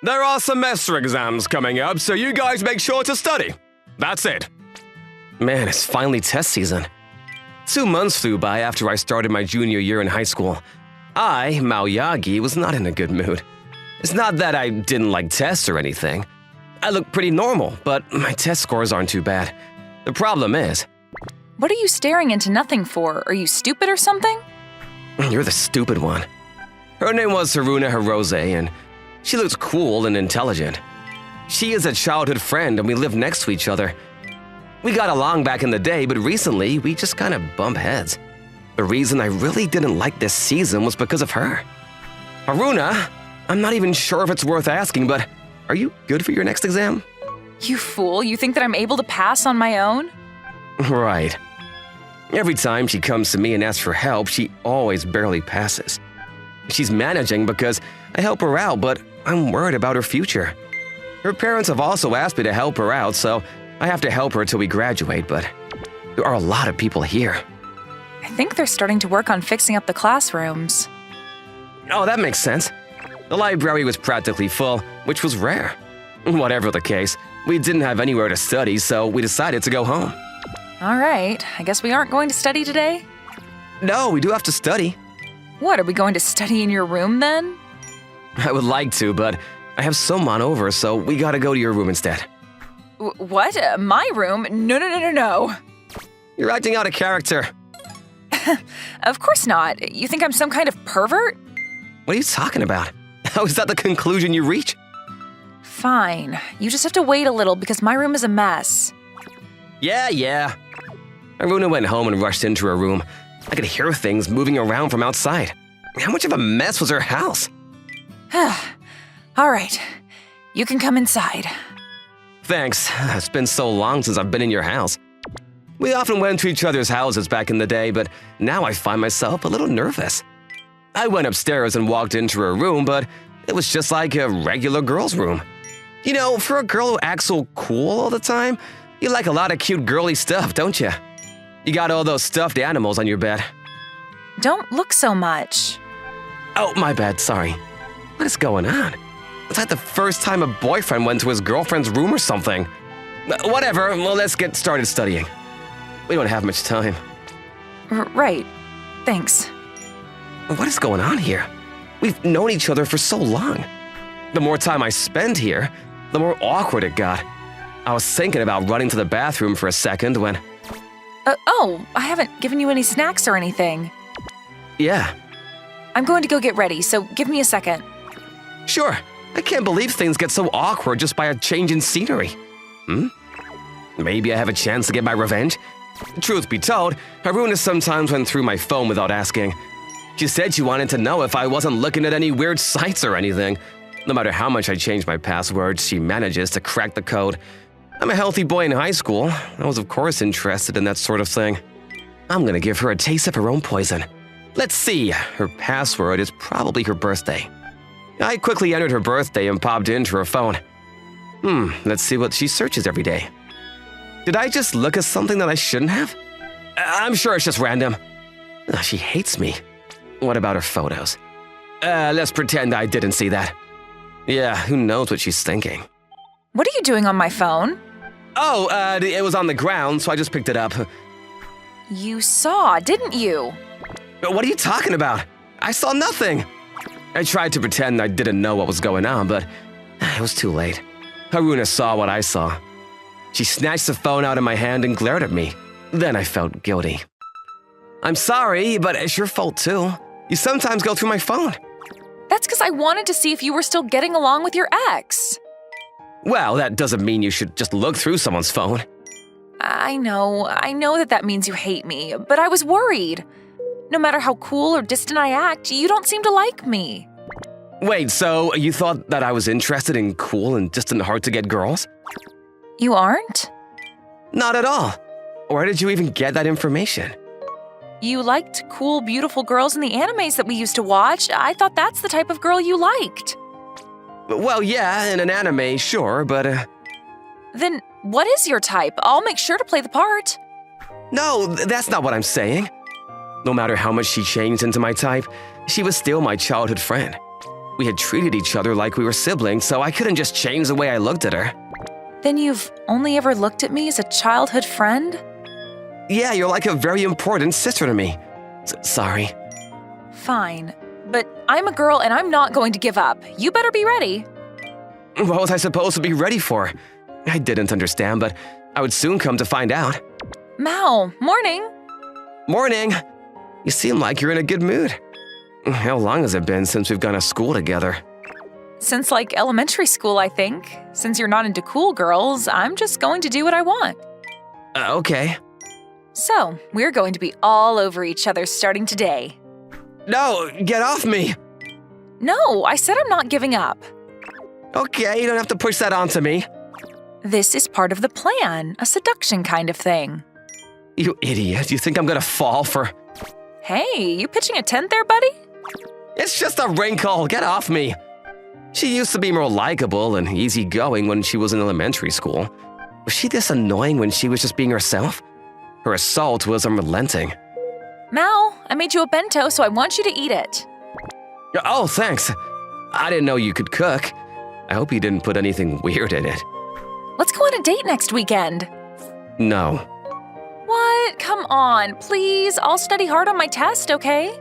There are semester exams coming up, so you guys make sure to study. That's it. Man, it's finally test season. 2 months flew by after I started my junior year in high school. I, Maoyagi, was not in a good mood. It's not that I didn't like tests or anything. I look pretty normal, but my test scores aren't too bad. The problem is… What are you staring into nothing for? Are you stupid or something? You're the stupid one. Her name was Haruna Hirose, and she looked cool and intelligent. She is a childhood friend, and we live next to each other. We got along back in the day, but recently we just kind of bump heads. The reason I really didn't like this season was because of her. Haruna, I'm not even sure if it's worth asking, but are you good for your next exam? You fool, you think that I'm able to pass on my own? Right. Every time she comes to me and asks for help, she always barely passes. She's managing because I help her out, but I'm worried about her future. Her parents have also asked me to help her out, so I have to help her till we graduate, but there are a lot of people here. I think they're starting to work on fixing up the classrooms. Oh, that makes sense. The library was practically full, which was rare. Whatever the case, we didn't have anywhere to study, so we decided to go home. All right, I guess we aren't going to study today? No, we do have to study. What, are we going to study in your room then? I would like to, but I have someone over, so we gotta go to your room instead. What? My room? No. You're acting out of character. Of course not. You think I'm some kind of pervert? What are you talking about? How is that the conclusion you reach? Fine. You just have to wait a little because my room is a mess. Yeah. Haruna went home and rushed into her room. I could hear things moving around from outside. How much of a mess was her house? All right. You can come inside. Thanks. It's been so long since I've been in your house. We often went to each other's houses back in the day, but now I find myself a little nervous. I went upstairs and walked into her room, but it was just like a regular girl's room. You know, for a girl who acts so cool all the time, you like a lot of cute girly stuff, don't you? You got all those stuffed animals on your bed. Don't look so much. Oh, my bad, sorry. What is going on? It's like the first time a boyfriend went to his girlfriend's room or something. Whatever, well, let's get started studying. We don't have much time. Right. Thanks. What is going on here? We've known each other for so long. The more time I spend here, the more awkward it got. I was thinking about running to the bathroom for a second when… Oh, I haven't given you any snacks or anything. Yeah. I'm going to go get ready, so give me a second. Sure. I can't believe things get so awkward just by a change in scenery. Maybe I have a chance to get my revenge? Truth be told, Haruna sometimes went through my phone without asking. She said she wanted to know if I wasn't looking at any weird sites or anything. No matter how much I change my passwords, she manages to crack the code. I'm a healthy boy in high school. I was of course interested in that sort of thing. I'm gonna give her a taste of her own poison. Let's see, her password is probably her birthday. I quickly entered her birthday and popped into her phone. Let's see what she searches every day. Did I just look at something that I shouldn't have? I'm sure it's just random. She hates me. What about her photos? Let's pretend I didn't see that. Yeah, who knows what she's thinking. What are you doing on my phone? Oh, it was on the ground, so I just picked it up. You saw, didn't you? What are you talking about? I saw nothing. I tried to pretend I didn't know what was going on, but it was too late. Haruna saw what I saw. She snatched the phone out of my hand and glared at me. Then I felt guilty. I'm sorry, but it's your fault too. You sometimes go through my phone. That's because I wanted to see if you were still getting along with your ex. Well, that doesn't mean you should just look through someone's phone. I know that means you hate me, but I was worried. No matter how cool or distant I act, you don't seem to like me. Wait, so you thought that I was interested in cool and distant hard-to-get girls? You aren't? Not at all. Where did you even get that information? You liked cool, beautiful girls in the animes that we used to watch. I thought that's the type of girl you liked. Well, yeah, in an anime, sure, but… Then what is your type? I'll make sure to play the part. No, that's not what I'm saying. No matter how much she changed into my type, she was still my childhood friend. We had treated each other like we were siblings, so I couldn't just change the way I looked at her. Then you've only ever looked at me as a childhood friend? Yeah, you're like a very important sister to me. Sorry. Fine, but I'm a girl and I'm not going to give up. You better be ready. What was I supposed to be ready for? I didn't understand, but I would soon come to find out. Mao, morning. Morning. You seem like you're in a good mood. How long has it been since we've gone to school together? Since like elementary school, I think. Since you're not into cool girls, I'm just going to do what I want. Okay. So, we're going to be all over each other starting today. No, get off me. No, I said I'm not giving up. Okay, you don't have to push that onto me. This is part of the plan, a seduction kind of thing. You idiot, you think I'm gonna fall for… Hey, you pitching a tent there, buddy? It's just a wrinkle, get off me. She used to be more likable and easygoing when she was in elementary school. Was she this annoying when she was just being herself? Her assault was unrelenting. Mao, I made you a bento, so I want you to eat it. Oh, thanks. I didn't know you could cook. I hope you didn't put anything weird in it. Let's go on a date next weekend. No. What? Come on, please. I'll study hard on my test, okay?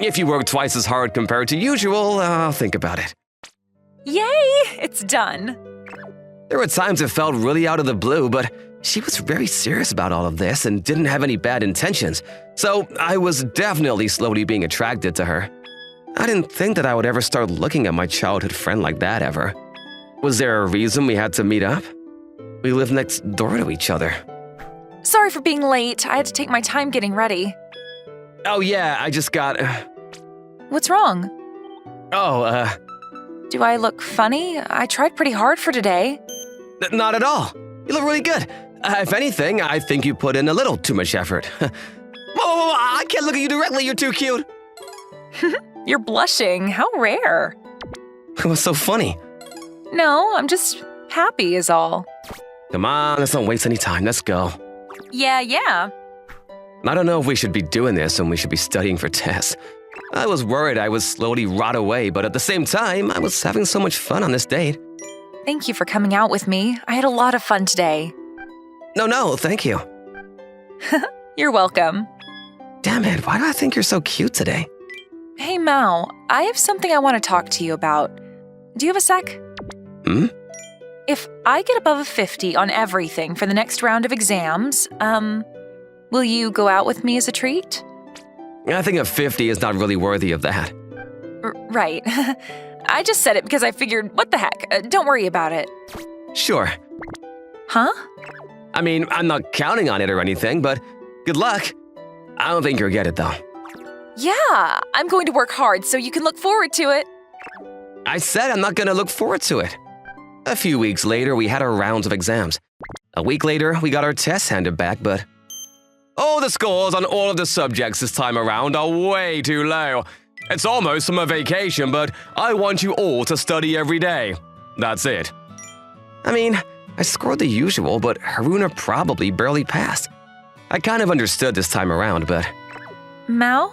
If you work twice as hard compared to usual, I'll think about it. Yay! It's done. There were times it felt really out of the blue, but she was very serious about all of this and didn't have any bad intentions, so I was definitely slowly being attracted to her. I didn't think that I would ever start looking at my childhood friend like that ever. Was there a reason we had to meet up? We live next door to each other. Sorry for being late. I had to take my time getting ready. Oh yeah, I just got… What's wrong? Oh, Do I look funny? I tried pretty hard for today. Not at all. You look really good. If anything, I think you put in a little too much effort. Whoa, I can't look at you directly, you're too cute. You're blushing. How rare. What's so funny? No, I'm just happy is all. Come on, let's not waste any time, let's go. Yeah. I don't know if we should be doing this and we should be studying for tests. I was worried I would slowly rot away, but at the same time, I was having so much fun on this date. Thank you for coming out with me. I had a lot of fun today. No, thank you. You're welcome. Damn it, why do I think you're so cute today? Hey, Mao, I have something I want to talk to you about. Do you have a sec? If I get above a 50 on everything for the next round of exams, will you go out with me as a treat? I think a 50 is not really worthy of that. Right. I just said it because I figured, what the heck, don't worry about it. Sure. Huh? I mean, I'm not counting on it or anything, but good luck. I don't think you'll get it, though. Yeah, I'm going to work hard so you can look forward to it. I said I'm not going to look forward to it. A few weeks later, we had our rounds of exams. A week later, we got our tests handed back, but… Oh, the scores on all of the subjects this time around are way too low. It's almost summer vacation, but I want you all to study every day. That's it. I mean, I scored the usual, but Haruna probably barely passed. I kind of understood this time around, but… Mao?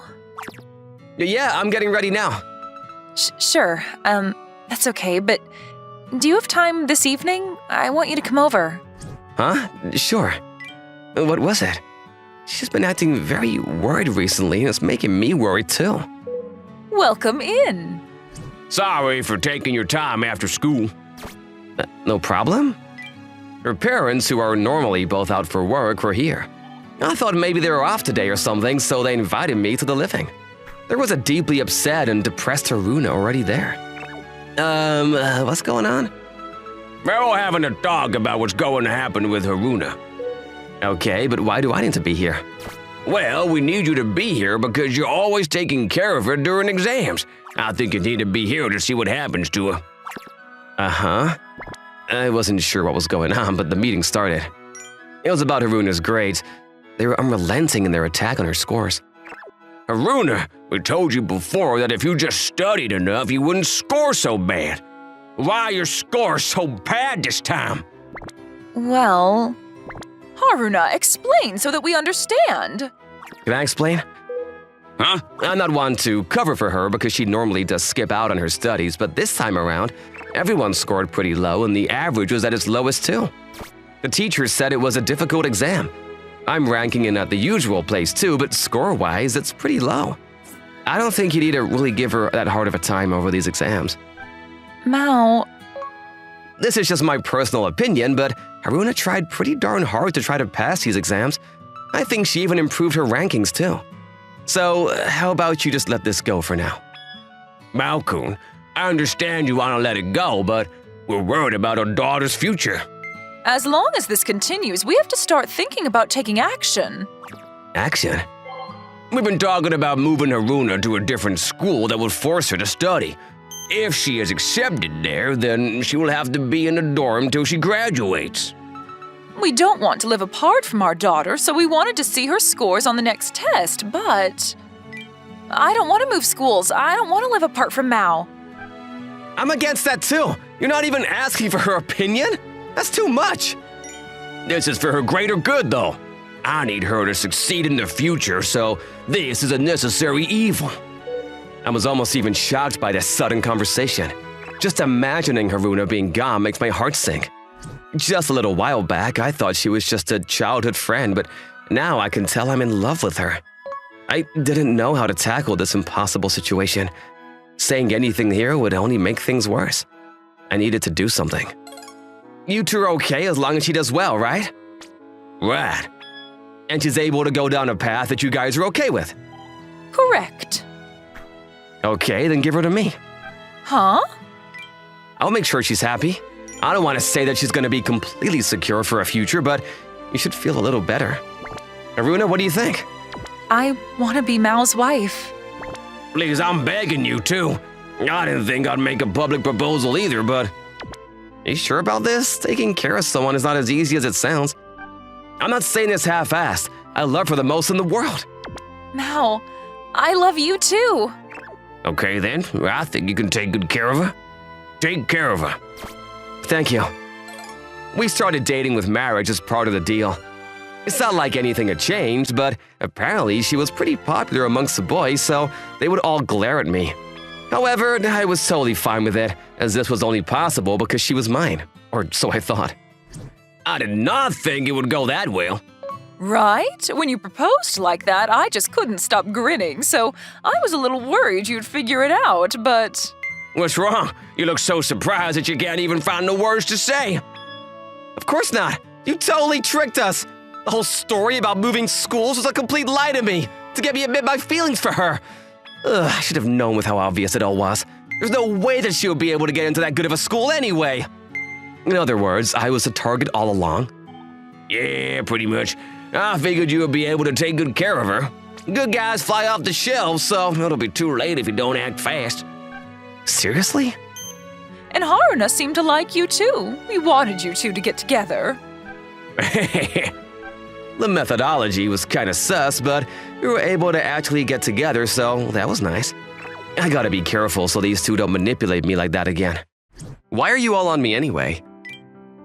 Yeah, I'm getting ready now. Sure, that's okay, but do you have time this evening? I want you to come over. Huh? Sure. What was it? She's been acting very worried recently, and it's making me worried too. Welcome in. Sorry for taking your time after school. No problem? Her parents, who are normally both out for work, were here. I thought maybe they were off today or something, so they invited me to the living. There was a deeply upset and depressed Haruna already there. What's going on? We're all having a talk about what's going to happen with Haruna. Okay, but why do I need to be here? Well, we need you to be here because you're always taking care of her during exams. I think you need to be here to see what happens to her. Uh-huh. I wasn't sure what was going on, but the meeting started. It was about Haruna's grades. They were unrelenting in their attack on her scores. Haruna, we told you before that if you just studied enough, you wouldn't score so bad. Why are your scores so bad this time? Well… Haruna, explain so that we understand. Can I explain? Huh? I'm not one to cover for her because she normally does skip out on her studies, but this time around, everyone scored pretty low and the average was at its lowest too. The teacher said it was a difficult exam. I'm ranking in at the usual place too, but score-wise, it's pretty low. I don't think you need to really give her that hard of a time over these exams. Mao… This is just my personal opinion, but Haruna tried pretty darn hard to try to pass these exams. I think she even improved her rankings too. So, how about you just let this go for now? Mao-kun, I understand you want to let it go, but we're worried about our daughter's future. As long as this continues, we have to start thinking about taking action. Action? We've been talking about moving Haruna to a different school that would force her to study. If she is accepted there, then she will have to be in a dorm till she graduates. We don't want to live apart from our daughter, so we wanted to see her scores on the next test, but… I don't want to move schools. I don't want to live apart from Mao. I'm against that too. You're not even asking for her opinion? That's too much. This is for her greater good, though. I need her to succeed in the future, so this is a necessary evil. I was almost even shocked by this sudden conversation. Just imagining Haruna being gone makes my heart sink. Just a little while back, I thought she was just a childhood friend, but now I can tell I'm in love with her. I didn't know how to tackle this impossible situation. Saying anything here would only make things worse. I needed to do something. You two are okay as long as she does well, right? Right. And she's able to go down a path that you guys are okay with? Correct. Okay, then give her to me. Huh? I'll make sure she's happy. I don't want to say that she's going to be completely secure for a future, but you should feel a little better. Haruna, what do you think? I want to be Mao's wife. Please, I'm begging you to. I didn't think I'd make a public proposal either, but… Are you sure about this? Taking care of someone is not as easy as it sounds. I'm not saying this half-assed. I love her the most in the world. Mao, I love you too. Okay then, I think you can take good care of her. Take care of her. Thank you. We started dating with marriage as part of the deal. It's not like anything had changed, but apparently she was pretty popular amongst the boys, so they would all glare at me. However, I was totally fine with it, as this was only possible because she was mine, or so I thought. I did not think it would go that well. Right? When you proposed like that, I just couldn't stop grinning, so I was a little worried you'd figure it out, but… What's wrong? You look so surprised that you can't even find the words to say. Of course not. You totally tricked us. The whole story about moving schools was a complete lie to me, to get me to admit my feelings for her. I should have known with how obvious it all was. There's no way that she would be able to get into that good of a school anyway. In other words, I was a target all along. Yeah, pretty much. I figured you would be able to take good care of her. Good guys fly off the shelves, so it'll be too late if you don't act fast. Seriously? And Haruna seemed to like you too. We wanted you two to get together. The methodology was kinda sus, but we were able to actually get together, so that was nice. I gotta be careful so these two don't manipulate me like that again. Why are you all on me anyway?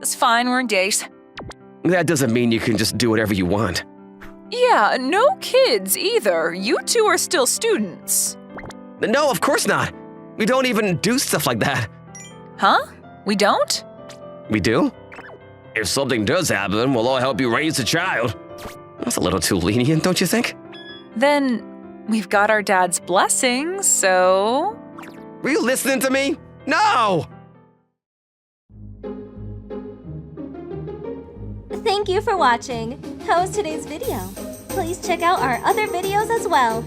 It's fine, we're engaged. That doesn't mean you can just do whatever you want. Yeah, no kids either. You two are still students. No, of course not. We don't even do stuff like that. Huh? We don't? We do? If something does happen, we'll all help you raise the child. That's a little too lenient, don't you think? Then we've got our dad's blessing, so… Were you listening to me? No! Thank you for watching. How was today's video? Please check out our other videos as well.